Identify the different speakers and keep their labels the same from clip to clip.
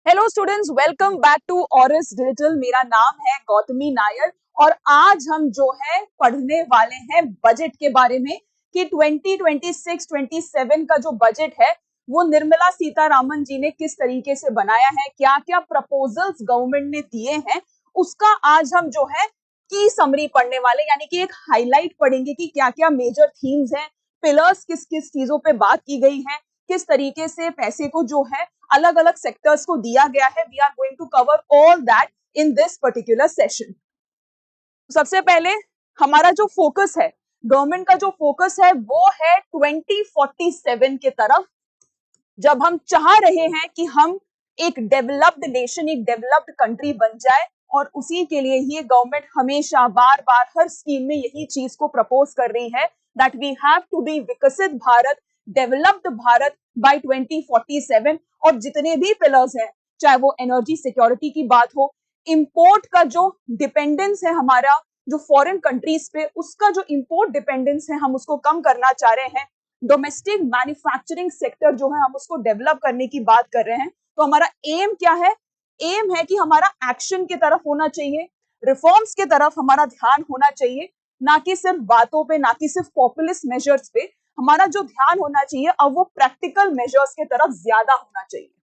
Speaker 1: Hello students, welcome back to Oris Digital. मेरा नाम है गौतमी नायर और आज हम जो है पढ़ने वाले हैं बजट के बारे में कि 2026-27 का जो बजट है वो निर्मला सीतारामन जी ने किस तरीके से बनाया है, क्या क्या प्रपोजल्स गवर्नमेंट ने दिए हैं, उसका आज हम जो है की समरी पढ़ने वाले, यानी कि एक हाईलाइट पढ़ेंगे कि क्या क्या मेजर थीम्स हैं, पिलर्स किस किस चीजों पे बात की गई है, किस तरीके से पैसे को जो है अलग अलग सेक्टर्स को दिया गया है। We are going to cover all that in this particular session. सबसे पहले हमारा जो फोकस है, गवर्नमेंट का जो फोकस है वो है 2047 के तरफ, जब हम चाह रहे हैं कि हम एक डेवलप्ड नेशन, एक डेवलप्ड कंट्री बन जाए। और उसी के लिए ही गवर्नमेंट हमेशा बार बार हर स्कीम में यही चीज को प्रपोज कर रही है that we have to be Viksit Bharat, developed Bharat bye 2047। और जितने भी पिलर्स हैं, चाहे वो एनर्जी सिक्योरिटी की बात हो, इंपोर्ट का जो डिपेंडेंस है हमारा जो फॉरेन कंट्रीज पे, उसका जो इंपोर्ट डिपेंडेंस है हम उसको कम करना चाह रहे हैं। डोमेस्टिक मैन्युफैक्चरिंग सेक्टर जो है हम उसको डेवलप करने की बात कर रहे हैं। तो हमारा एम क्या है? एम है कि हमारा एक्शन की तरफ होना चाहिए, रिफॉर्म्स की तरफ हमारा ध्यान होना चाहिए, ना कि सिर्फ बातों पे, ना कि सिर्फ पॉपुलिस्ट मेजर्स पे। हमारा जो ध्यान होना चाहिए अब वो प्रैक्टिकल मेजर्स की तरफ ज्यादा होना चाहिए।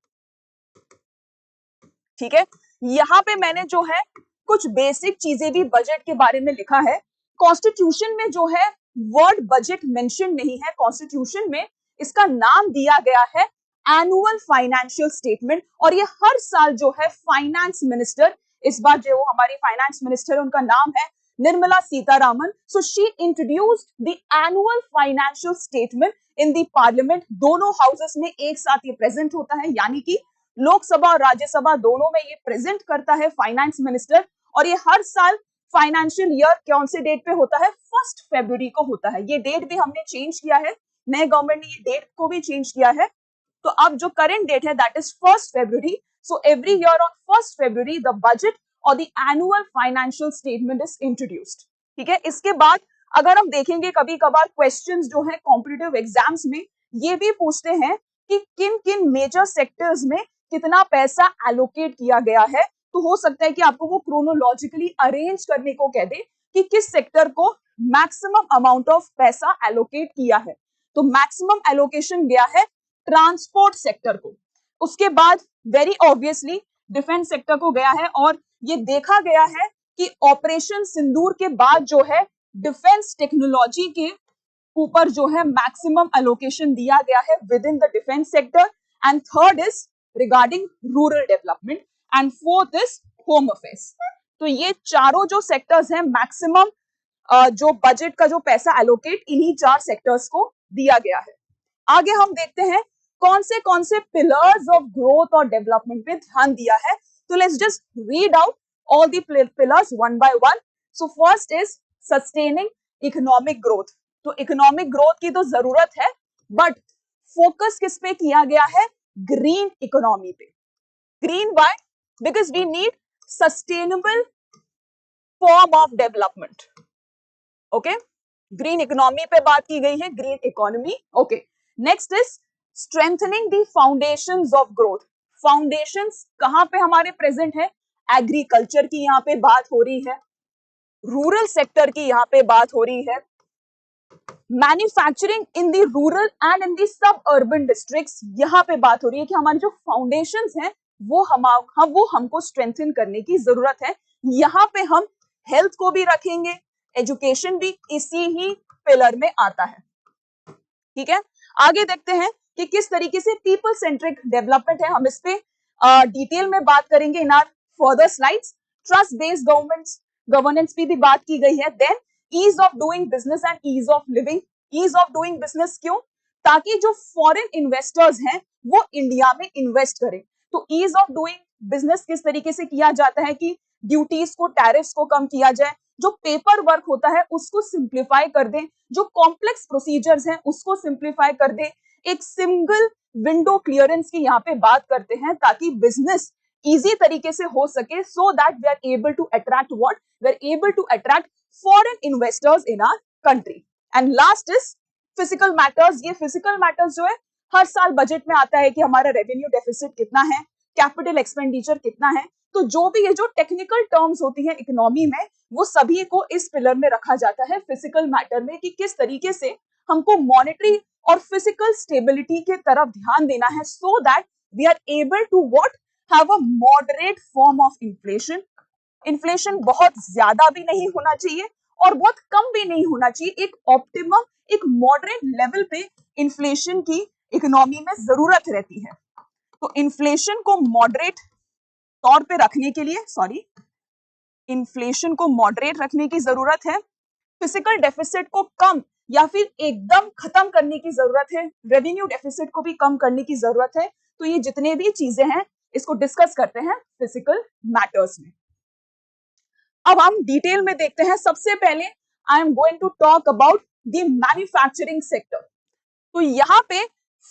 Speaker 1: ठीक है, यहाँ पे मैंने जो है कुछ बेसिक चीजें भी बजट के बारे में लिखा है। कॉन्स्टिट्यूशन में जो है वर्ड बजट मेंशन नहीं है, कॉन्स्टिट्यूशन में इसका नाम दिया गया है एनुअल फाइनेंशियल स्टेटमेंट। और ये हर साल जो है फाइनेंस मिनिस्टर, इस बार जो हमारी फाइनेंस मिनिस्टर उनका नाम है Nirmala Sitharaman, so she introduced the annual financial statement in the parliament. दोनों हाउसेस में एक साथ ये प्रेजेंट होता है, यानी कि लोकसभा और राज्यसभा दोनों में ये प्रेजेंट करता है फाइनेंस मिनिस्टर। और ये हर साल फाइनेंशियल ईयर कौन से डेट पे होता है? 1 फरवरी को होता है। ये डेट भी हमने चेंज किया है, नए गवर्नमेंट ने ये डेट को भी चेंज किया है। तो अब जो करंट डेट है that is 1 February. So every year on 1 February the budget और the annual financial statement is introduced. ठीक है, इसके बाद अगर हम देखेंगे कभी कभार क्वेश्चंस जो है कॉम्पिटिटिव एग्जाम्स में ये भी पूछते हैं कि किन किन मेजर सेक्टर्स में कितना पैसा एलोकेट किया गया है। तो हो सकता है कि आपको वो क्रोनोलॉजिकली अरेंज करने को कह दे कि किस सेक्टर को मैक्सिमम अमाउंट ऑफ पैसा एलोकेट किया है। तो मैक्सिमम एलोकेशन गया है ट्रांसपोर्ट सेक्टर को, उसके बाद वेरी ऑब्वियसली डिफेंस सेक्टर को गया है। और ये देखा गया है कि ऑपरेशन सिंदूर के बाद जो है डिफेंस टेक्नोलॉजी के ऊपर जो है मैक्सिमम एलोकेशन दिया गया है with in the defence sector. And third is regarding rural development and fourth is home affairs. तो ये चारों जो सेक्टर्स हैं, मैक्सिमम जो बजट का जो पैसा एलोकेट इन्हीं 4 सेक्टर्स को दिया गया है। आगे हम देखते हैं कौन से पिलर्स ऑफ ग्रोथ और डेवलपमेंट पे ध्यान दिया है। तो let's just read out all the pillars one by one. So first is sustaining economic growth. तो इकोनॉमिक ग्रोथ की तो जरूरत है, बट फोकस किस पे किया गया है? ग्रीन इकोनॉमी पे। Green why? Because we need sustainable form of development. Okay, green economy पे बात की गई है, green economy. Okay, next is strengthening the foundations of growth. Foundations कहां पे हमारे प्रेजेंट है? एग्रीकल्चर की यहाँ पे बात हो रही है, रूरल सेक्टर की यहाँ पे बात हो रही है, manufacturing in the rural and in the sub urban districts यहाँ पे बात हो रही है कि हमारी जो फाउंडेशंस हैं वो वो हमको स्ट्रेंथन करने की जरूरत है। यहाँ पे हम हेल्थ को भी रखेंगे, एजुकेशन भी इसी ही पिलर में आता है। ठीक है, आगे देखते हैं कि किस तरीके से पीपल सेंट्रिक डेवलपमेंट है। हम इस पे डिटेल में बात करेंगे in our further slides. Trust based governance की भी बात की गई है। Then ease of doing business and ease of living. Ease of doing business क्यों? ताकि जो फॉरेन इन्वेस्टर्स हैं वो इंडिया में इन्वेस्ट करें। तो ईज ऑफ डूइंग बिजनेस किस तरीके से किया जाता है कि ड्यूटीज को, टैरिफ्स को कम किया जाए, जो पेपर वर्क होता है उसको सिंप्लीफाई कर दें, जो कॉम्प्लेक्स प्रोसीजर्स हैं उसको सिंप्लीफाई कर दें, एक सिंगल विंडो क्लियरेंस की यहाँ पे बात करते हैं ताकि बिजनेस इजी तरीके से हो सके, so that we are able to attract what? We are able to attract foreign investors in our country. And last is physical matters. ये फिजिकल मैटर्स जो है हर साल बजट में आता है कि हमारा रेवेन्यू डेफिसिट कितना है, कैपिटल एक्सपेंडिचर कितना है। तो जो भी ये जो टेक्निकल टर्म्स होती है इकोनॉमी में, वो सभी को इस पिलर में रखा जाता है फिजिकल मैटर में, कि किस तरीके से हमको मॉनेटरी और फिजिकल स्टेबिलिटी के तरफ ध्यान देना है, so that we are able to what have a moderate form of inflation. Inflation बहुत ज्यादा भी नहीं होना चाहिए और बहुत कम भी नहीं होना चाहिए, एक ऑप्टिमम, एक मॉडरेट लेवल पे इन्फ्लेशन की इकोनॉमी में जरूरत रहती है। तो इन्फ्लेशन को मॉडरेट तौर पे रखने के लिए, इन्फ्लेशन को मॉडरेट रखने की जरूरत है, फिजिकल डेफिसिट को कम या फिर एकदम खत्म करने की जरूरत है, रेवेन्यू डेफिसिट को भी कम करने की जरूरत है। तो ये जितने भी चीजें हैं इसको डिस्कस करते हैं फिजिकल मैटर्स में। अब हम डिटेल में देखते हैं। सबसे पहले I am going to talk about the manufacturing sector. तो यहाँ पे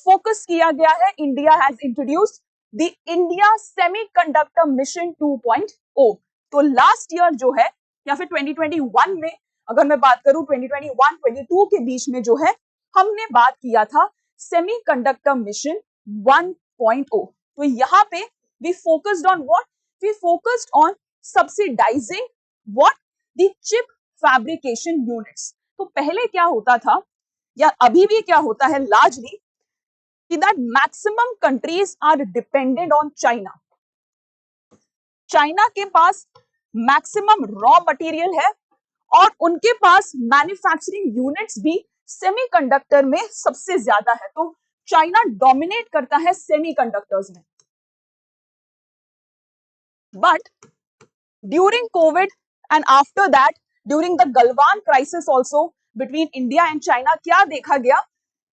Speaker 1: फोकस किया गया है, India has introduced the India semiconductor mission 2.0। तो लास्ट ईयर जो है या फिर 2021 में, अगर मैं बात करूं 2021-22 के बीच में जो है, हमने बात किया था सेमीकंडक्टर मिशन 1.0। तो यहाँ पे we focused on what, we focused on subsidising what, the chip fabrication units. तो पहले क्या होता था या अभी भी क्या होता है लार्जली, कि that maximum countries are dependent on China. China के पास मैक्सिमम रॉ मटेरियल है और उनके पास मैन्युफैक्चरिंग यूनिट्स भी सेमीकंडक्टर में सबसे ज्यादा है। तो चाइना डोमिनेट करता है सेमीकंडक्टर्स में। But during Covid and after that, during the Galwan crisis also between India and China, क्या देखा गया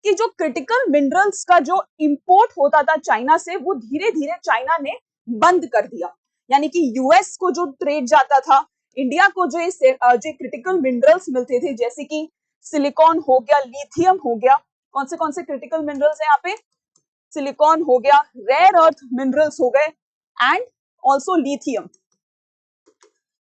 Speaker 1: कि जो क्रिटिकल मिनरल्स का जो इंपोर्ट होता था चाइना से, वो धीरे धीरे चाइना ने बंद कर दिया। यानी कि यूएस को जो ट्रेड जाता था, इंडिया को जो क्रिटिकल मिनरल्स मिलते थे, जैसे कि सिलिकॉन हो गया, लिथियम हो गया, कौन से क्रिटिकल मिनरल्स है यहाँ पे, सिलिकॉन हो गया, रेयर अर्थ मिनरल्स हो गए एंड ऑल्सो लिथियम।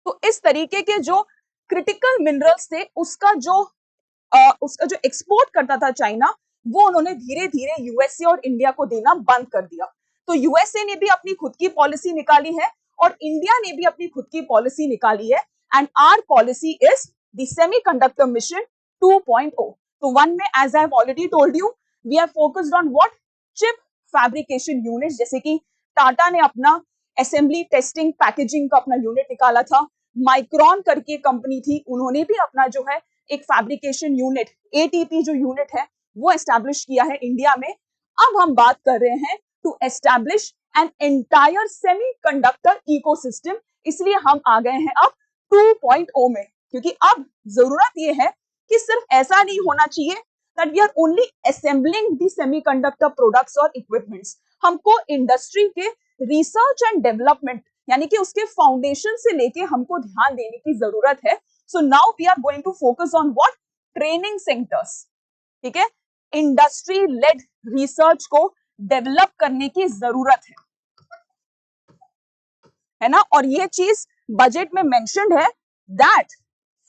Speaker 1: तो इस तरीके के जो क्रिटिकल मिनरल्स थे, उसका जो एक्सपोर्ट करता था चाइना, वो उन्होंने धीरे धीरे यूएसए और इंडिया को देना बंद कर दिया। तो यूएसए ने भी अपनी खुद की पॉलिसी निकाली है और इंडिया ने भी अपनी खुद की पॉलिसी निकाली है, and our policy is the semiconductor mission 2.0। तो वन में, as I have already told you, we are focused on what, chip fabrication unit. जैसे कि टाटा ने अपना असेंबली टेस्टिंग पैकेजिंग का अपना यूनिट निकाला था, माइक्रॉन करके कंपनी थी, उन्होंने भी अपना जो है एक फैब्रिकेशन यूनिट, एटीपी जो यूनिट है, वो एस्टैब्लिश किया है इंडिया में। अब हम बात कर रहे हैं to establish an entire semiconductor ecosystem, इसलिए हम आ गए हैं अब 2.0 में, क्योंकि अब जरूरत ये है कि सिर्फ ऐसा नहीं होना चाहिए that we are only assembling the semiconductor products और इक्विपमेंट्स। हमको इंडस्ट्री के रिसर्च एंड डेवलपमेंट, यानी कि उसके फाउंडेशन से लेके हमको ध्यान देने की जरूरत है। So now we are going to focus on what, training centres. ठीक है, इंडस्ट्री लेड रिसर्च को डेवलप करने की जरूरत है ना। और ये चीज बजट में मेंशन्ड है that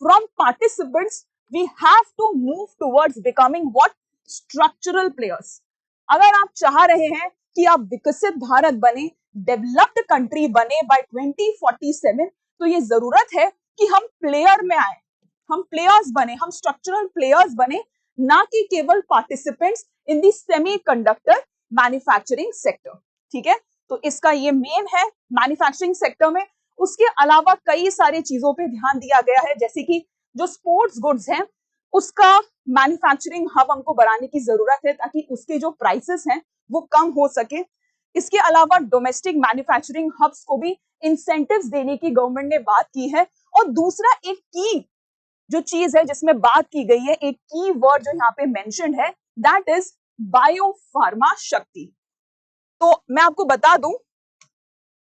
Speaker 1: from participants we have to move towards becoming what, structural players. अगर आप चाह रहे हैं कि आप विकसित भारत बने, डेवलप्ड कंट्री बने बाय 2047, तो ये जरूरत है कि हम प्लेयर में आए, हम प्लेयर्स बने, हम स्ट्रक्चरल प्लेयर्स बने, ना कि केवल participants in the semiconductor manufacturing sector. ठीक है, तो इसका ये मेन है मैन्युफैक्चरिंग सेक्टर में। उसके अलावा कई सारी चीजों पे ध्यान दिया गया है, जैसे कि जो स्पोर्ट्स गुड्स हैं, उसका मैन्युफैक्चरिंग हब हमको बढ़ाने की जरूरत है, ताकि उसके जो प्राइसेस हैं वो कम हो सके। इसके अलावा डोमेस्टिक मैन्युफैक्चरिंग हब्स को भी इंसेंटिव्स देने की गवर्नमेंट ने बात की है। और दूसरा एक की जो चीज है जिसमें बात की गई है, एक की वर्ड जो यहाँ पे मेंशन्ड है, दैट इज बायोफार्मा शक्ति। तो मैं आपको बता दूं,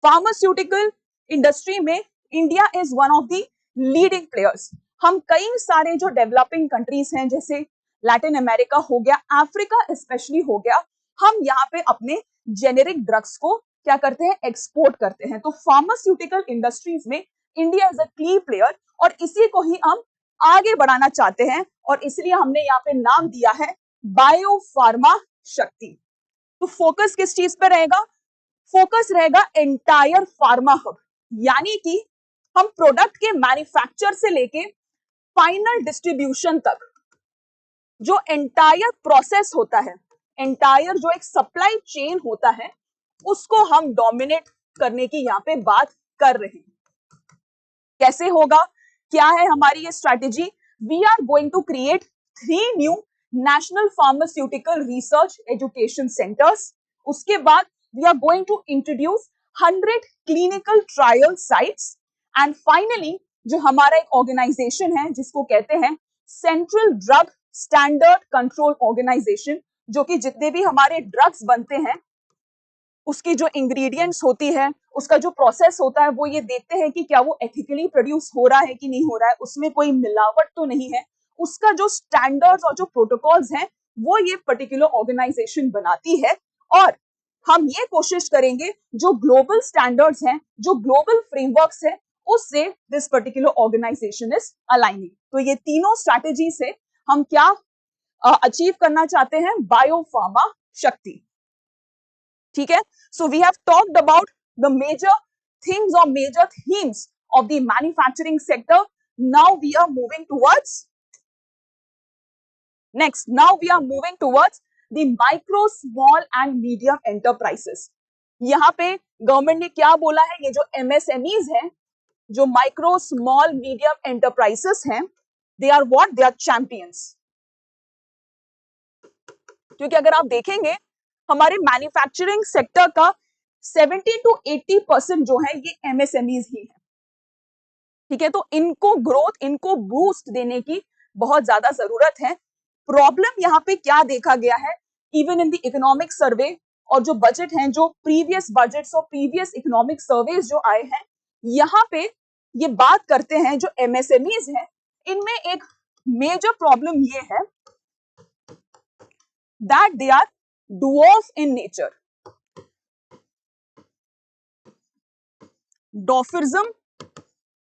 Speaker 1: फार्मास्यूटिकल इंडस्ट्री में India is one of the leading players. हम कई सारे जो डेवलपिंग कंट्रीज हैं, जैसे लैटिन अमेरिका हो गया, अफ्रीका स्पेशली हो गया, हम यहाँ पे अपने जेनेरिक ड्रग्स को क्या करते हैं, एक्सपोर्ट करते हैं। तो फार्मास्यूटिकल इंडस्ट्रीज में इंडिया इज अ की प्लेयर और इसी को ही हम आगे बढ़ाना चाहते हैं, और इसलिए हमने यहाँ पे नाम दिया है बायोफार्मा शक्ति। तो फोकस किस चीज पे रहेगा, फोकस रहेगा एंटायर फार्मा हब, यानी कि हम प्रोडक्ट के मैन्युफैक्चर से लेके फाइनल डिस्ट्रीब्यूशन तक जो एंटायर प्रोसेस होता है, एंटायर जो एक सप्लाई चेन होता है, उसको हम डोमिनेट करने की यहां पे बात कर रहे हैं। कैसे होगा, क्या है हमारी ये strategy? We are going to create 3 new national pharmaceutical research education centres. उसके बाद we are going to introduce 100 clinical trial sites and finally जो हमारा एक ऑर्गेनाइजेशन है जिसको कहते हैं central drug standard control organisation, जो कि जितने भी हमारे ड्रग्स बनते हैं उसकी जो इंग्रेडिएंट्स होती है, उसका जो प्रोसेस होता है, वो ये देखते हैं कि क्या वो एथिकली प्रोड्यूस हो रहा है कि नहीं हो रहा है, उसमें कोई मिलावट तो नहीं है। उसका जो स्टैंडर्ड्स और जो प्रोटोकॉल्स हैं वो ये पर्टिकुलर ऑर्गेनाइजेशन बनाती है और हम ये कोशिश करेंगे जो ग्लोबल स्टैंडर्ड्स हैं, जो ग्लोबल फ्रेमवर्क्स है, उससे this particular organisation is aligning. तो ये तीनों स्ट्रैटेजी से हम क्या अचीव करना चाहते हैं? बायोफार्मा शक्ति। ठीक है, so we have talked about the major things और major themes of the manufacturing sector. Now we are moving towards next, now we are moving towards the micro small and medium enterprises. यहाँ पे government ने क्या बोला है? ये जो MSMEs हैं, जो माइक्रो स्मॉल मीडियम एंटरप्राइजेस हैं, they are what? They are champions. क्योंकि अगर आप देखेंगे हमारे मैन्युफैक्चरिंग सेक्टर का 70 to 80% जो है ये एमएसएमईज ही है। ठीक है, तो इनको ग्रोथ, इनको बूस्ट देने की बहुत ज्यादा जरूरत है। प्रॉब्लम यहाँ पे क्या देखा गया है? Even in the economic survey और जो बजट हैं, जो प्रीवियस बजट्स और प्रीवियस इकोनॉमिक सर्वेज जो आए हैं, यहाँ पे ये बात करते हैं जो एमएसएमईज हैं, इनमें एक मेजर प्रॉब्लम ये है that they are dwarf in nature. डॉर्फिज्म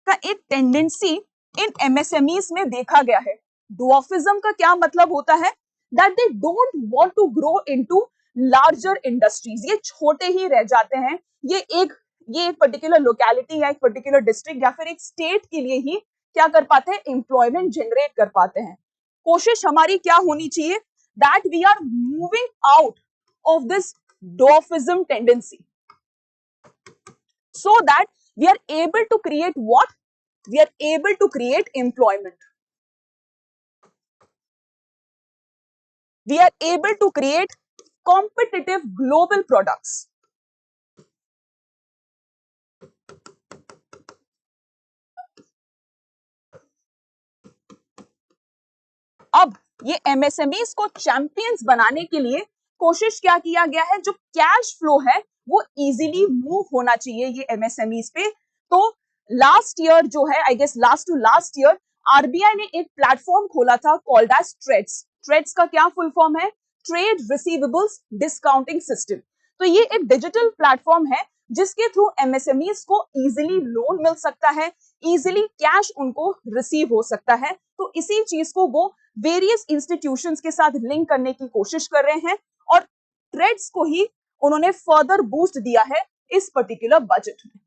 Speaker 1: का एक टेंडेंसी इन एमएसएमईज में देखा गया है। डॉर्फिज्म का क्या मतलब होता है? That they don't want to grow into larger industries. ये छोटे ही रह जाते हैं। ये एक पर्टिकुलर लोकेलिटी या एक पर्टिकुलर डिस्ट्रिक्ट या फिर एक स्टेट के लिए ही क्या कर पाते हैं? एम्प्लॉयमेंट जनरेट कर पाते हैं। कोशिश हमारी क्या होनी चाहिए? That we are moving out of this dwarfism tendency so that we are able to create what? We are able to create employment. We are able to create competitive global products. अब ये MSMEs को champions बनाने के लिए कोशिश क्या किया गया है? जो कैश फ्लो है वो इजीली मूव होना चाहिए ये एमएसएमईज पे। तो लास्ट ईयर जो है, I guess last to last year, RBI ने एक प्लेटफॉर्म खोला था कॉल्ड एज ट्रेड्स। ट्रेड्स का क्या फुल फॉर्म है? Trade receivables discounting system. तो ये एक डिजिटल प्लेटफॉर्म है जिसके थ्रू एमएसएमईज को इजीली लोन मिल सकता है, इजीली कैश उनको रिसीव हो सकता है। तो इसी चीज को वो वेरियस इंस्टीट्यूशंस के साथ लिंक करने की कोशिश कर रहे हैं और ट्रेड्स को ही उन्होंने फर्दर बूस्ट दिया है इस पर्टिकुलर बजट में।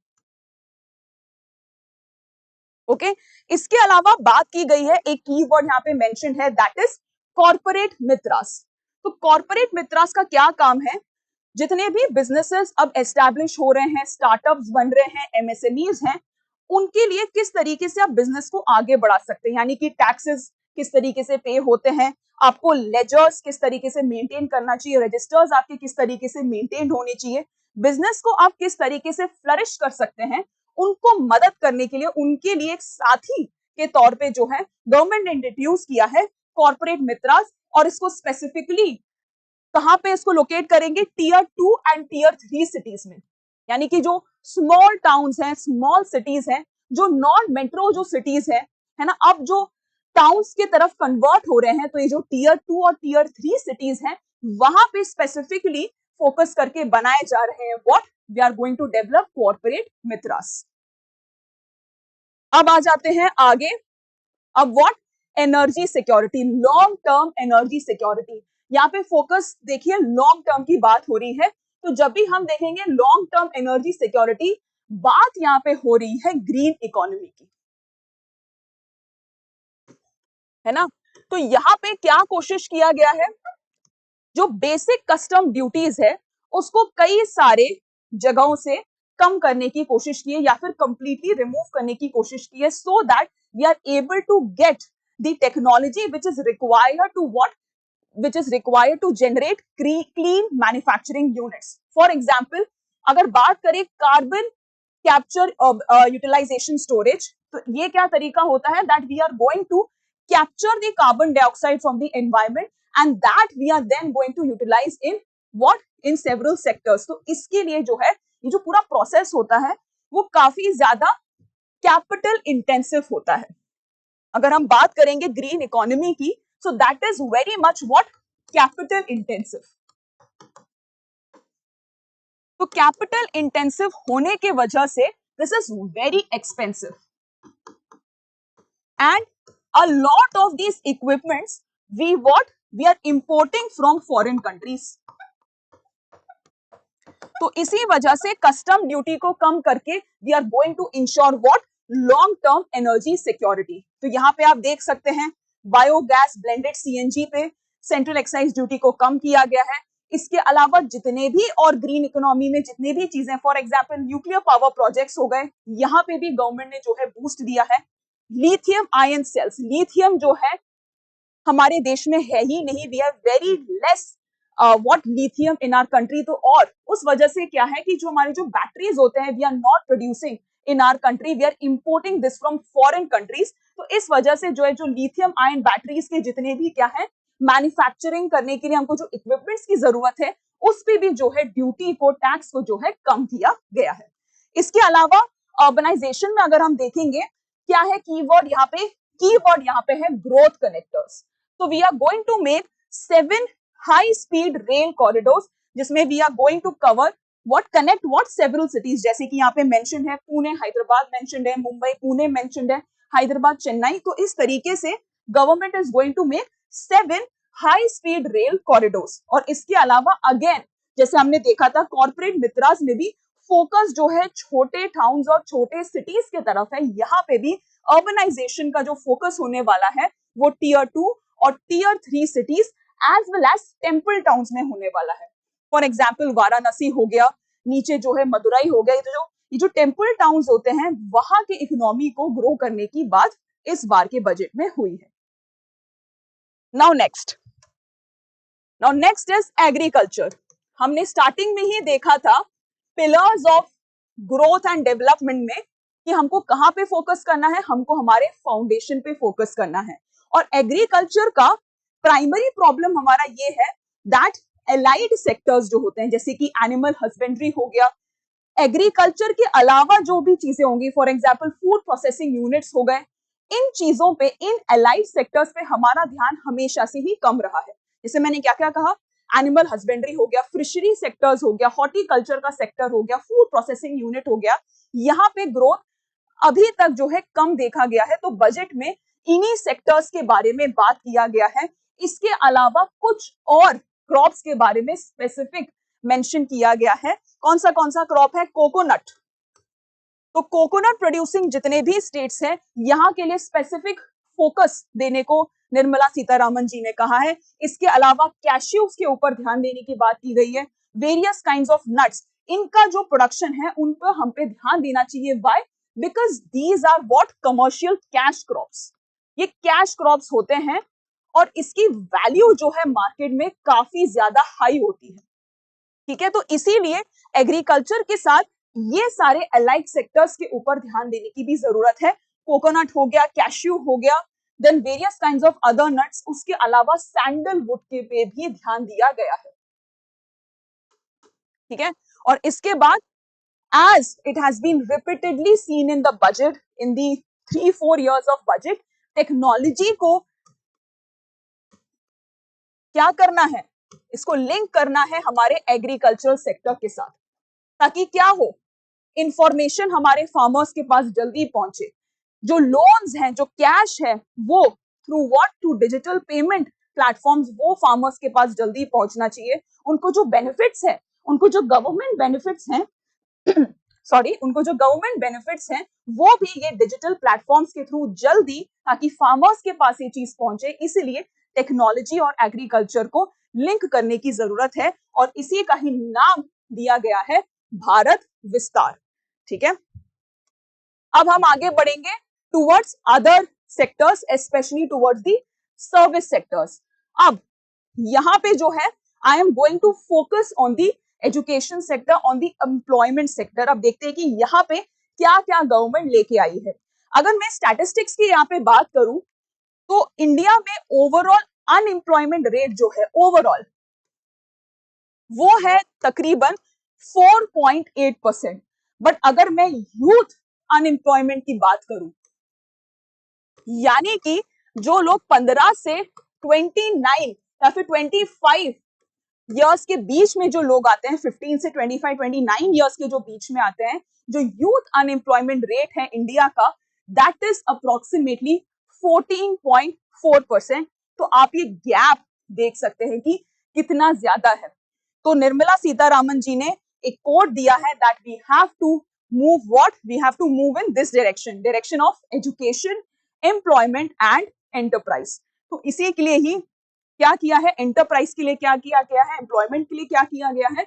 Speaker 1: ओके, इसके अलावा बात की गई है, एक कीवर्ड यहाँ पे मेंशन है, दैट इज कॉर्पोरेट मित्रास। तो कॉर्पोरेट मित्रास का क्या काम है? जितने भी बिजनेसेस अब एस्टैब्लिश हो रहे हैं, स्टार्टअप्स बन रहे हैं, एमएसएमईज हैं, उनके लिए किस तरीके से आप बिजनेस को आगे बढ़ा सकते हैं, यानी कि टैक्सेस किस तरीके से पे होते हैं, आपको लेजर्स किस तरीके से मेंटेन करना चाहिए, रजिस्टर्स आपके किस तरीके से मेंटेन होने चाहिए, बिजनेस को आप किस तरीके से फ्लरिश कर सकते हैं, उनको मदद करने के लिए, उनके लिए एक साथी के तौर पे जो है गवर्नमेंट ने इंट्रोड्यूस किया है कॉर्पोरेट मित्रास। और इसको स्पेसिफिकली कहां पे इसको लोकेट करेंगे? टीयर 2 एंड टीयर 3 सिटीज में, यानी कि जो स्मॉल टाउन्स हैं, स्मॉल सिटीज हैं, जो नॉन मेट्रो जो सिटीज है ना, अब जो टाउन्स की तरफ कन्वर्ट हो रहे हैं, तो ये जो टीयर 2 और टीयर 3 सिटीज हैं, वहां पे स्पेसिफिकली फोकस करके बनाए जा रहे हैं what? We are going to develop corporate मित्रास। अब आ जाते हैं आगे। अब what? Energy security, long term energy security. यहाँ पे फोकस देखिए, लॉन्ग टर्म की बात हो रही है। तो जब भी हम देखेंगे लॉन्ग टर्म एनर्जी सिक्योरिटी, बात यहाँ पे हो रही है ग्रीन इकोनॉमी की, है ना। तो यहाँ पे क्या कोशिश किया गया है, जो बेसिक कस्टम ड्यूटीज है उसको कई सारे जगहों से कम करने की कोशिश की है या फिर कंप्लीटली रिमूव करने की कोशिश की है, so that we are able to get the technology which is required to generate clean manufacturing units. For example, अगर बात करें कार्बन कैप्चर यूटिलाइजेशन स्टोरेज, तो ये क्या तरीका होता है, that we are going to capture the carbon dioxide from the environment and that we are then going to utilise in what, in several sectors. तो इसके लिए जो है ये जो पूरा प्रोसेस होता है वो काफी ज्यादा कैपिटल इंटेंसिव होता है। अगर हम बात करेंगे ग्रीन इकोनॉमी की, so that is very much what, capital intensive। तो कैपिटल इंटेंसिव होने के वजह से this is very expensive and a lot of these equipments we are importing from foreign countries. तो इसी वजह से कस्टम ड्यूटी को कम करके we are going to ensure what, long term energy security. तो यहाँ पे आप देख सकते हैं बायोगैस ब्लेंडेड सीएनजी पे सेंट्रल एक्साइज ड्यूटी को कम किया गया है। इसके अलावा जितने भी और ग्रीन इकोनॉमी में जितने भी चीजें, for example nuclear power projects हो गए, यहाँ पे भी गवर्नमेंट ने जो है बूस्ट दिया है। लिथियम आयन सेल्स, लिथियम जो है हमारे देश में है ही नहीं, we have very less what lithium in our country. तो और उस वजह से क्या है कि जो हमारे जो बैटरीज होते हैं we are not producing in our country, we are importing this from foreign countries. तो इस वजह से जो है जो लिथियम आयन बैटरीज के जितने भी क्या है मैन्युफैक्चरिंग करने के लिए हमको जो इक्विपमेंट्स की जरूरत है उस पे भी जो है ड्यूटी को, टैक्स को जो है कम किया गया है। इसके अलावा अर्बनाइजेशन में अगर हम देखेंगे क्या है कीवर्ड यहाँ पे है ग्रोथ कनेक्टर्स। तो we are going to make 7 high speed rail corridors जिसमें we are going to cover connect several cities, जैसे कि यहाँ पे मेंशन्ड है पुणे हैदराबाद मेंशन्ड है, मुंबई पुणे मेंशन्ड है, हैदराबाद चेन्नई। तो इस तरीके से government is going to make 7 high speed rail corridors. और इसके अलावा अगेन जैसे हमने देखा था कॉर्पोरेट मित्रास में भी फोकस जो है छोटे टाउन्स और छोटे सिटीज के तरफ है, यहाँ पे भी अर्बनाइजेशन का जो फोकस होने वाला है वो टीयर 2 और tier 3 cities as well as temple towns में होने वाला है। फॉर एग्जाम्पल वाराणसी हो गया, नीचे जो है मदुरई हो गया, ये जो टेम्पल टाउन्स होते हैं वहां के इकोनॉमी को ग्रो करने की बात इस बार के बजट में हुई है। Now next is agriculture. हमने स्टार्टिंग में ही देखा था pillars of growth and development में कि हमको कहां पे फोकस करना है, हमको हमारे फाउंडेशन पे फोकस करना है। और एग्रीकल्चर का प्राइमरी प्रॉब्लम हमारा ये है दैट एलाइड सेक्टर्स जो होते हैं जैसे कि एनिमल हस्बेंड्री हो गया, एग्रीकल्चर के अलावा जो भी चीजें होंगी, for example food processing units हो गए, इन चीजों पे, इन एलाइड सेक्टर्स पे हमारा ध्यान हमेशा से ही कम रहा है। जैसे मैंने क्या क्या कहा, एनिमल हस्बेंड्री हो गया, फिशरी सेक्टर्स हो गया, हॉर्टिकल्चर का सेक्टर हो गया, फूड प्रोसेसिंग यूनिट हो गया, यहाँ पे ग्रोथ अभी तक जो है कम देखा गया है। तो बजट में इन्हीं सेक्टर्स के बारे में बात किया गया है। इसके अलावा कुछ और क्रॉप्स के बारे में स्पेसिफिक मेंशन किया गया है। कौन सा क्रॉप है, कोकोनट। तो कोकोनट प्रोड्यूसिंग जितने भी स्टेट्स हैं यहाँ के लिए स्पेसिफिक फोकस देने को निर्मला सीतारामन जी ने कहा है। इसके अलावा कैश्यूज के ऊपर ध्यान देने की बात की गई है। वेरियस काइंड्स ऑफ नट्स, इनका जो प्रोडक्शन है उन पर हम पे ध्यान देना चाहिए। Why? Because these are what, commercial cash crops. ये कैश क्रॉप्स होते हैं और इसकी वैल्यू जो है मार्केट में काफी ज्यादा हाई होती है। ठीक है, तो इसीलिए एग्रीकल्चर के साथ ये सारे अलाइड सेक्टर्स के ऊपर ध्यान देने की भी जरूरत है। कोकोनट हो गया, कैश्यू हो गया, then various kinds of other nuts, उसके अलावा सैंडलवुड के पे भी ध्यान दिया गया है। ठीक है, और इसके बाद as it has been repeatedly seen in the budget, in the 3-4 years of budget, technology को क्या करना है, इसको लिंक करना है हमारे एग्रीकल्चरल सेक्टर के साथ, ताकि क्या हो, इंफॉर्मेशन हमारे फार्मर्स के पास जल्दी पहुंचे, जो लोन्स हैं, जो कैश है, वो through what, through digital payment platforms, वो फार्मर्स के पास जल्दी पहुंचना चाहिए। उनको जो बेनिफिट्स है उनको जो गवर्नमेंट बेनिफिट्स हैं सॉरी उनको जो गवर्नमेंट बेनिफिट्स हैं वो भी ये डिजिटल प्लेटफॉर्म्स के थ्रू जल्दी, ताकि फार्मर्स के पास ये चीज पहुंचे, इसीलिए टेक्नोलॉजी और एग्रीकल्चर को लिंक करने की जरूरत है और इसी का ही नाम दिया गया है भारत विस्तार। ठीक है, अब हम आगे बढ़ेंगे towards other sectors, specially towards the service sectors. अब यहाँ पे जो है I am going to focus on the education sector, on the employment sector. अब देखते हैं कि यहाँ पे क्या क्या गवर्नमेंट लेके आई है। अगर मैं स्टैटिस्टिक्स की यहाँ पे बात करूं तो इंडिया में ओवरऑल अनएम्प्लॉयमेंट रेट जो है ओवरऑल वो है तकरीबन 4.8%। बट अगर मैं यूथ अनएम्प्लॉयमेंट की बात करूं, यानी कि जो लोग 15 से 29 या फिर 25 इयर्स के बीच में जो लोग आते हैं, 15 से 25 29 इयर्स के जो बीच में आते हैं, जो यूथ अनएम्प्लॉयमेंट रेट है इंडिया का, दैट इज अप्रोक्सीमेटली 14.4%। तो आप ये गैप देख सकते हैं कि कितना ज्यादा है। तो निर्मला सीतारामन जी ने एक कोड दिया है that we have to move what, we have to move in this direction, direction of education, employment and enterprise. तो इसी के लिए ही क्या किया है, एंटरप्राइज के लिए क्या किया गया है, एम्प्लॉयमेंट के लिए क्या किया गया है,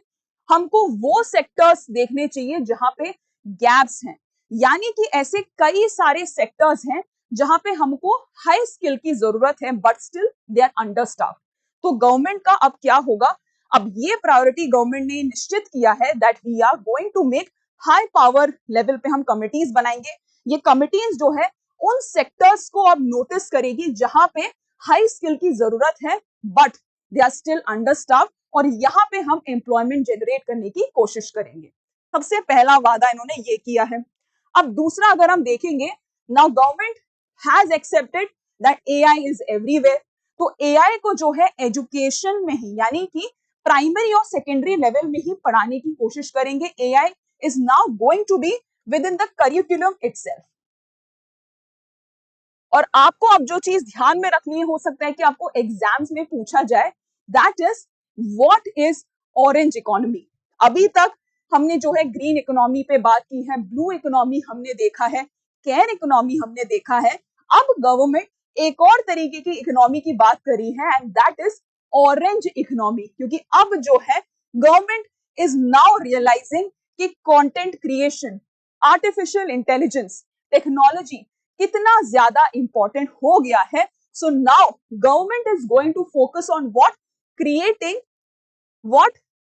Speaker 1: हमको वो सेक्टर्स देखने चाहिए जहां पे गैप्स हैं, यानी कि ऐसे कई सारे सेक्टर्स हैं जहां पे हमको हाई स्किल की जरूरत है बट स्टिल दे आर अंडरस्टाफ। तो गवर्नमेंट का अब क्या होगा, अब ये प्रायोरिटी गवर्नमेंट ने निश्चित किया है that we are going to make high power level पे हम कमिटीज बनाएंगे। ये कमिटीज जो है उन सेक्टर्स को अब नोटिस करेगी जहां पे हाई स्किल की जरूरत है बट दे आर स्टिल अंडरस्टाफ, और यहाँ पे हम एम्प्लॉयमेंट जनरेट करने की कोशिश करेंगे। सबसे पहला वादा इन्होंने ये किया है। अब दूसरा अगर हम देखेंगे, now government has accepted that AI is everywhere. तो एआई को जो है एजुकेशन में ही, यानी कि प्राइमरी और सेकेंडरी लेवल में ही पढ़ाने की कोशिश करेंगे। AI is now going to be within the curriculum itself. और आपको अब जो चीज ध्यान में रखनी है, हो सकता है कि आपको एग्जाम्स में पूछा जाए, that is what is orange economy. अभी तक हमने जो है ग्रीन इकोनॉमी पे बात की है, ब्लू इकोनॉमी हमने देखा है, केयर इकोनॉमी हमने देखा है। अब गवर्नमेंट एक और तरीके की इकोनॉमी की बात करी है and that is orange economy, क्योंकि अब जो है गवर्नमेंट इज नाउ रियलाइजिंग कि content creation, artificial intelligence, technology कितना ज्यादा इंपॉर्टेंट हो गया है। So now government is going to focus on what,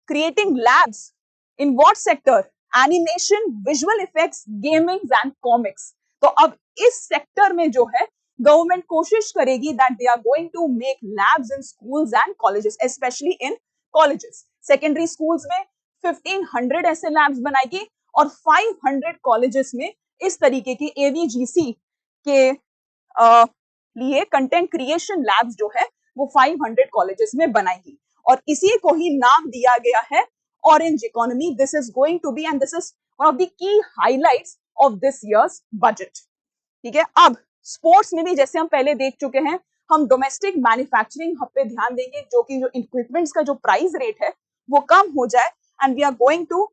Speaker 1: creating labs in what sector, animation, visual effects, gaming and comics. तो अब इस सेक्टर में जो है गवर्नमेंट कोशिश करेगी that they are going to make labs in schools and colleges, especially in colleges. Secondary schools में 1500 ऐसे लैब्स बनाएगी और 500 कॉलेजेस में इस तरीके की एवीजीसी के लिए कंटेंट क्रिएशन लैब्स जो है वो 500 कॉलेजेस में बनाएगी, और इसी को ही नाम दिया गया है orange economy. This is going to be and this is one of the key highlights of this year's budget. ठीक है, अब स्पोर्ट्स में भी जैसे हम पहले देख चुके हैं, हम डोमेस्टिक मैन्युफैक्चरिंग हब पे ध्यान देंगे, जो कि जो इक्विपमेंट्स का जो प्राइस रेट है वो कम हो जाए, and we are going to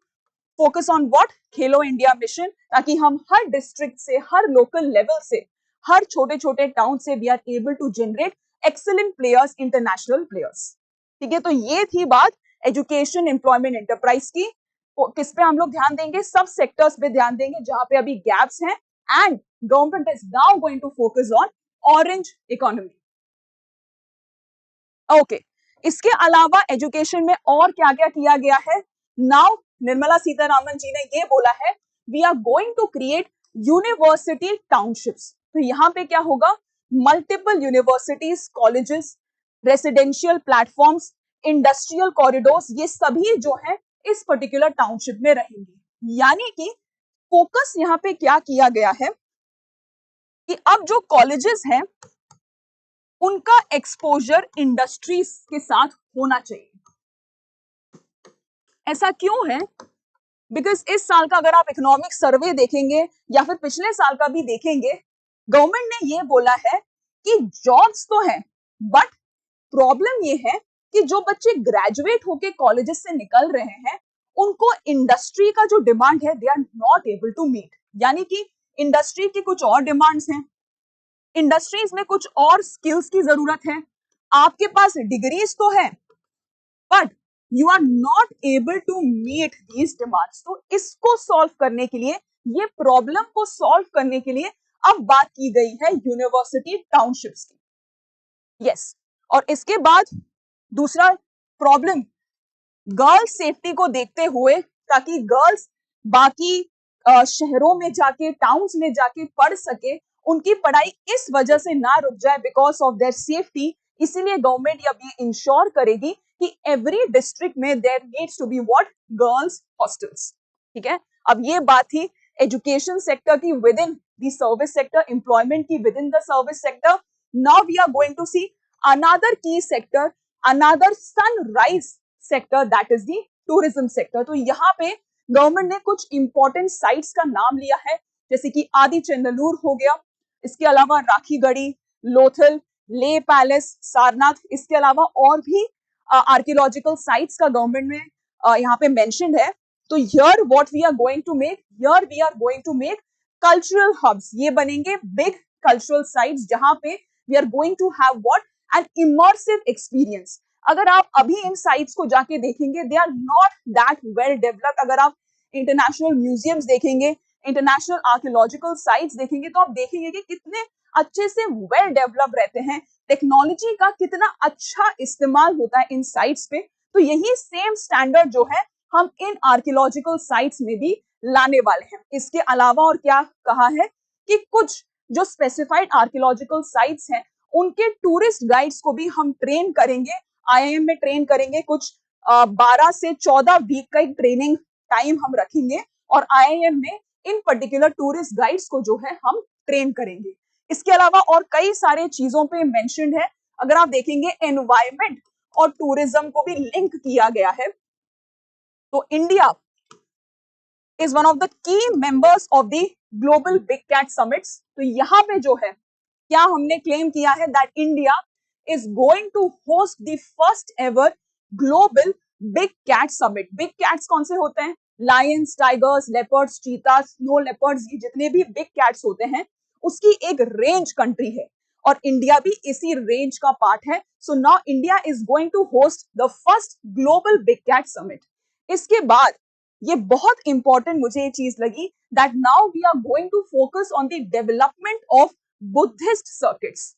Speaker 1: focus on what, खेलो इंडिया मिशन, ताकि हम हर डिस्ट्रिक्ट से, हर लोकल लेवल से, हर छोटे छोटे टाउन से we are able to generate excellent players, international players. ठीक है, तो ये थी बात एजुकेशन, एम्प्लॉयमेंट, एंटरप्राइज की। किस पे हम लोग ध्यान देंगे, सब सेक्टर्स पे ध्यान देंगे जहां पे अभी गैप्स हैं, and government is now going to focus on orange economy. Okay, इसके अलावा एजुकेशन में और क्या क्या किया गया है, नाउ निर्मला सीतारामन जी ने ये बोला है we are going to create university townships. तो यहाँ पे क्या होगा, multiple universities, colleges, residential platforms, industrial corridors, ये सभी जो है इस पर्टिकुलर टाउनशिप में रहेंगे। यानी कि फोकस यहाँ पे क्या किया गया है कि अब जो कॉलेजेस हैं उनका एक्सपोजर इंडस्ट्रीज के साथ होना चाहिए। ऐसा क्यों है, बिकॉज इस साल का अगर आप इकोनॉमिक सर्वे देखेंगे या फिर पिछले साल का भी देखेंगे, गवर्नमेंट ने ये बोला है कि जॉब्स तो हैं, बट प्रॉब्लम ये है कि जो बच्चे ग्रेजुएट होके कॉलेजेस से निकल रहे हैं उनको इंडस्ट्री का जो डिमांड है they are not able to meet, यानी कि इंडस्ट्री की कुछ और डिमांड्स हैं, इंडस्ट्रीज में कुछ और स्किल्स की जरूरत है, आपके पास डिग्रीज तो है but you are not able to meet these demands. तो इसको सॉल्व करने के लिए, ये प्रॉब्लम को सॉल्व करने के लिए अब बात की गई है यूनिवर्सिटी टाउनशिप्स की। यस, और इसके बाद दूसरा प्रॉब्लम, गर्ल्स सेफ्टी को देखते हुए, ताकि गर्ल्स बाकी शहरों में जाके, टाउन्स में जाके पढ़ सके, उनकी पढ़ाई इस वजह से ना रुक जाए बिकॉज ऑफ देयर सेफ्टी, इसीलिए गवर्नमेंट ये अभी इंश्योर करेगी कि एवरी डिस्ट्रिक्ट में there needs to be what, girls hostels. ठीक है, अब ये बात थी एजुकेशन सेक्टर की within the service sector, employment की within the service sector. Now we are going to see another key sector, another sunrise sector, that is the tourism sector. तो यहाँ पे गवर्नमेंट ने कुछ important sites का नाम लिया है, जैसे कि आदि चंदलूर हो गया, इसके अलावा राखीगढ़ी, लोथल, ले पैलेस, सारनाथ, इसके अलावा और भी आर्कियोलॉजिकल साइट्स का गवर्नमेंट में यहाँ पे मेंशन्ड है। तो here what we are going to make, here we are going to make cultural hubs, ये बनेंगे बिग कल्चरल साइट्स जहां पे we are going to have what, an immersive experience. अगर आप अभी इन साइट्स को जाके देखेंगे, they are not that well developed. अगर आप इंटरनेशनल म्यूजियम्स देखेंगे, इंटरनेशनल आर्कियोलॉजिकल साइट्स देखेंगे, तो आप देखेंगे कि कितने अच्छे से वेल डेवलप रहते हैं, टेक्नोलॉजी का कितना अच्छा इस्तेमाल होता है इन साइट्स पे। तो यही सेम स्टैंडर्ड जो है हम इन आर्कियोलॉजिकल साइट्स में भी लाने वाले हैं। इसके अलावा और क्या कहा है कि कुछ जो स्पेसिफाइड आर्कियोलॉजिकल साइट्स हैं, उनके टूरिस्ट गाइड्स को भी हम ट्रेन करेंगे, आईआईएम में ट्रेन करेंगे, कुछ 12 से 14 वीक का एक ट्रेनिंग टाइम हम रखेंगे और आईआईएम में इन पर्टिकुलर टूरिस्ट गाइड्स को जो है हम ट्रेन करेंगे। इसके अलावा और कई सारे चीजों पे मेंशन्ड है। अगर आप देखेंगे एनवायरमेंट और टूरिज्म को भी लिंक किया गया है। तो India is one of the key members of the global big cat summits. तो यहाँ पे जो है क्या हमने क्लेम किया है that India is going to host the first ever global big cat summit. Big cats कौन से होते हैं? Lions, tigers, leopards, cheetah, snow leopards, ये जितने भी बिग कैट्स होते हैं उसकी एक रेंज कंट्री है और इंडिया भी इसी रेंज का पार्ट है। So now India is going to host the first global big cat summit. इसके बाद ये बहुत इंपॉर्टेंट मुझे ये चीज लगी that now we are going to focus on the development of Buddhist circuits.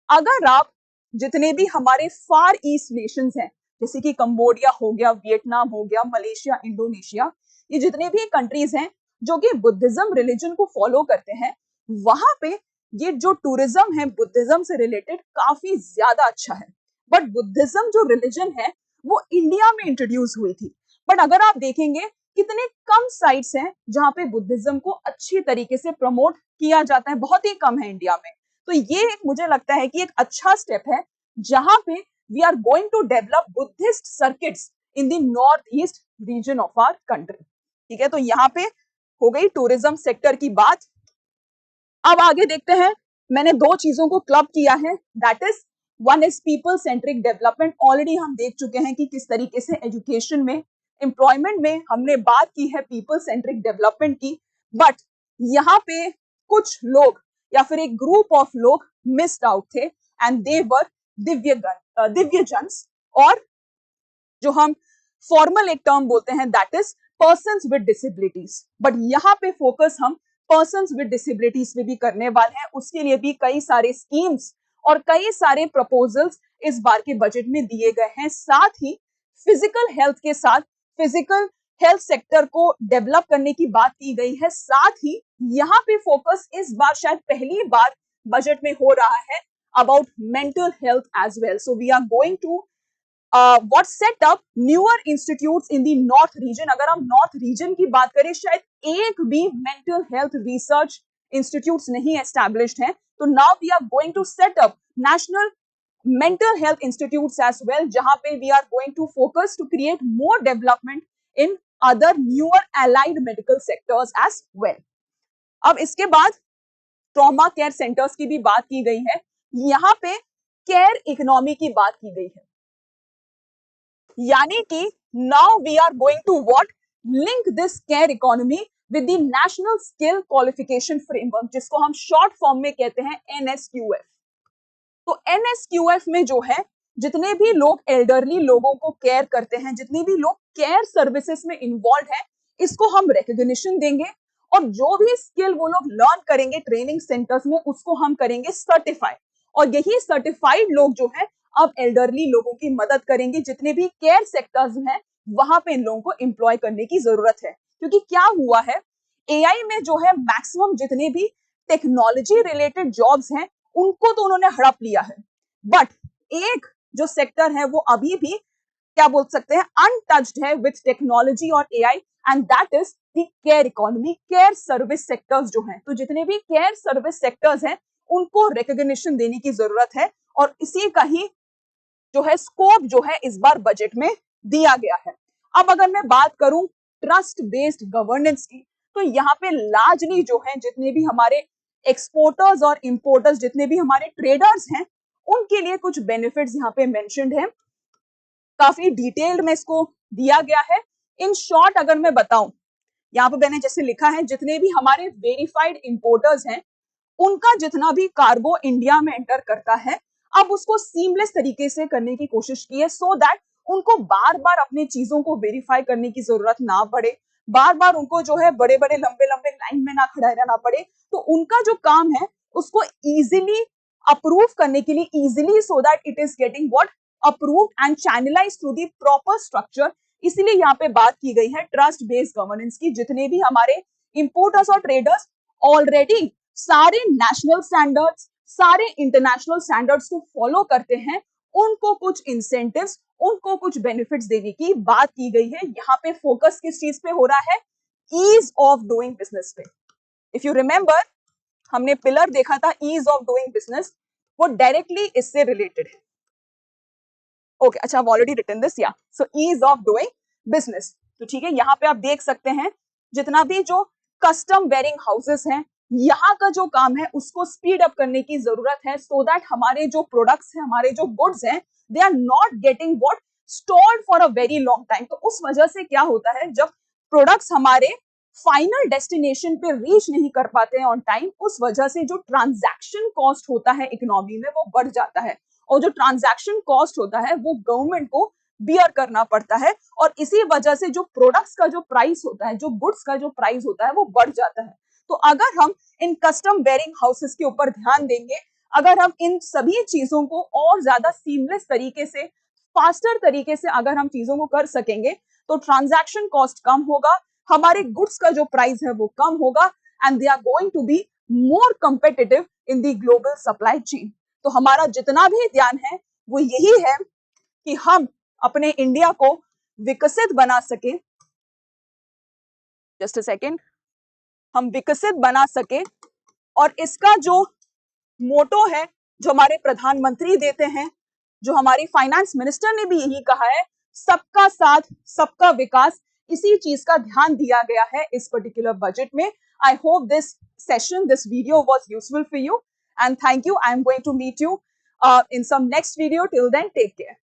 Speaker 1: अगर आप जितने भी हमारे फार ईस्ट नेशंस हैं, जैसे कि कंबोडिया हो गया, वियतनाम हो गया, मलेशिया, इंडोनेशिया, ये जितने भी कंट्रीज हैं जो कि बुद्धिज्म रिलीजन को फॉलो करते हैं, वहां पे ये जो टूरिज्म है बुद्धिज्म से रिलेटेड काफी ज्यादा अच्छा है। बट बुद्धिज्म जो रिलीजन है वो इंडिया में इंट्रोड्यूस हुई थी, बट अगर आप देखेंगे कितने कम साइट्स हैं जहां पे बुद्धिज्म को अच्छी तरीके से प्रमोट किया जाता है, बहुत ही कम है इंडिया में। तो ये एक मुझे लगता है कि एक अच्छा स्टेप है जहां पे we are going to develop Buddhist circuits in the north east region of our country. ठीक है, तो यहाँ पे हो गई टूरिज्म सेक्टर की बात। अब आगे देखते हैं, मैंने दो चीजों को क्लब किया है, that is one is people centric development. Already हम देख चुके हैं कि किस तरीके से एजुकेशन में, एम्प्लॉयमेंट में हमने बात की है पीपल सेंट्रिक डेवलपमेंट की, बट यहाँ पे कुछ लोग या फिर एक ग्रुप ऑफ लोग मिस्ड आउट थे एंड दे वर दिव्यजन्स, और जो हम फॉर्मल एक टर्म बोलते हैं that is persons with disabilities. But यहाँ पे फोकस हम पर्सन्स विद डिसेबिलिटीज पे भी करने वाले हैं, उसके लिए भी कई सारे स्कीम्स और कई सारे प्रपोजल्स इस बार के बजट में दिए गए हैं। साथ ही फिजिकल हेल्थ के साथ फिजिकल हेल्थ सेक्टर को डेवलप करने की बात की गई है। साथ ही यहाँ पे फोकस इस बार शायद पहली बार बजट में हो रहा है about mental health as well. So we are going to what set up newer institutes in the north region। अगर हम नॉर्थ रीजन की बात करें, शायद एक भी मेंटल हेल्थ रिसर्च इंस्टीट्यूट्स नहीं एस्टैब्लिश्ड हैं। तो now we are going to set up national mental health institutes as well, जहां पे we are going to focus to create more development in other newer allied medical sectors as well. अब इसके बाद trauma care centres की भी बात की गई है, यहाँ पे केयर इकोनॉमी की बात की गई है, यानी कि now we are going to what, link this care economy with the national skill qualification framework, जिसको हम शॉर्ट फॉर्म में कहते हैं NSQF। तो NSQF में जो है जितने भी लोग एल्डरली लोगों को केयर करते हैं, जितने भी लोग केयर सर्विसेज में इन्वॉल्व हैं, इसको हम रिकॉग्निशन देंगे और जो भी स्किल वो लोग लर्न करेंगे ट्रेनिंग सेंटर्स में उसको हम करेंगे सर्टिफाई। और यही सर्टिफाइड लोग जो है अब एल्डरली लोगों की मदद करेंगे। जितने भी केयर सेक्टर्स हैं वहां पे इन लोगों को एम्प्लॉय करने की जरूरत है, क्योंकि क्या हुआ है AI में जो है मैक्सिमम जितने भी टेक्नोलॉजी रिलेटेड जॉब्स हैं उनको तो उन्होंने हड़प लिया है, बट एक जो सेक्टर है वो अभी भी क्या बोल सकते हैं अनटच्ड है विथ टेक्नोलॉजी और AI, and that is the care economy, care service sectors जो हैं। तो जितने भी केयर सर्विस सेक्टर्स हैं उनको रिकॉग्निशन देने की जरूरत है और इसी का ही जो है स्कोप जो है इस बार बजट में दिया गया है। अब अगर मैं बात करूं ट्रस्ट बेस्ड गवर्नेंस की, तो यहाँ पे लार्जली जो है जितने भी हमारे एक्सपोर्टर्स और इंपोर्टर्स, जितने भी हमारे ट्रेडर्स हैं, उनके लिए कुछ बेनिफिट्स यहाँ पे मेंशन्ड है, काफी डिटेल्ड में इसको दिया गया है। इन शॉर्ट अगर मैं बताऊं, यहाँ पे मैंने जैसे लिखा है जितने भी हमारे वेरीफाइड इंपोर्टर्स हैं उनका जितना भी कार्गो इंडिया में एंटर करता है अब उसको सीमलेस तरीके से करने की कोशिश की है, सो दैट उनको बार बार अपनी चीजों को वेरीफाई करने की जरूरत ना पड़े, बार बार उनको जो है बड़े बड़े लंबे लंबे लाइन में ना खड़ा रहना पड़े। तो उनका जो काम है उसको इजीली अप्रूव करने के लिए, easily so that it is getting what approved and channelised through the proper structure. इसीलिए यहाँ पे बात की गई है ट्रस्ट बेस्ड गवर्नेंस की। जितने भी हमारे इंपोर्टर्स और ट्रेडर्स ऑलरेडी सारे नेशनल स्टैंडर्ड्स, सारे इंटरनेशनल स्टैंडर्ड्स को फॉलो करते हैं, उनको कुछ इंसेंटिव्स, उनको कुछ बेनिफिट्स देने की बात की गई है। यहाँ पे फोकस किस चीज पे हो रहा है? ईज ऑफ डूइंग बिजनेस पे। इफ यू रिमेंबर हमने पिलर देखा था ईज ऑफ डूइंग बिजनेस, वो डायरेक्टली इससे रिलेटेड है। ओके, अच्छा, I've already written this, yeah. So ease of doing business. तो ठीक है, यहाँ पे आप देख सकते हैं जितना भी जो कस्टम वेयरिंग हाउसेस हैं, यहाँ का जो काम है उसको स्पीड अप करने की जरूरत है, सो दैट हमारे जो प्रोडक्ट्स हैं, हमारे जो गुड्स हैं, they are not getting what stored for a very long time. तो उस वजह से क्या होता है, जब प्रोडक्ट्स हमारे फाइनल डेस्टिनेशन पे रीच नहीं कर पाते हैं ऑन टाइम, उस वजह से जो ट्रांजैक्शन कॉस्ट होता है इकोनॉमी में वो बढ़ जाता है, और जो ट्रांजैक्शन कॉस्ट होता है वो गवर्नमेंट को बियर करना पड़ता है, और इसी वजह से जो प्रोडक्ट्स का जो प्राइस होता है, जो गुड्स का जो प्राइस होता है वो बढ़ जाता है। तो अगर हम इन कस्टम बेयरिंग हाउसेस के ऊपर ध्यान देंगे, अगर हम इन सभी चीजों को और ज्यादा सीमलेस तरीके से, फास्टर तरीके से अगर हम चीजों को कर सकेंगे, तो ट्रांजैक्शन कॉस्ट कम होगा, हमारे गुड्स का जो प्राइस है वो कम होगा, and they are going to be more competitive in the global supply chain. तो हमारा जितना भी ध्यान है वो यही है कि हम अपने इंडिया को विकसित बना सके, जस्ट अ सेकेंड, हम विकसित बना सके, और इसका जो मोटो है, जो हमारे प्रधानमंत्री देते हैं, जो हमारी फाइनेंस मिनिस्टर ने भी यही कहा है, सबका साथ सबका विकास, इसी चीज का ध्यान दिया गया है इस पर्टिकुलर बजट में। I hope this session, this video was useful for you, and thank you. I am going to meet you in some next video. Till then, take care.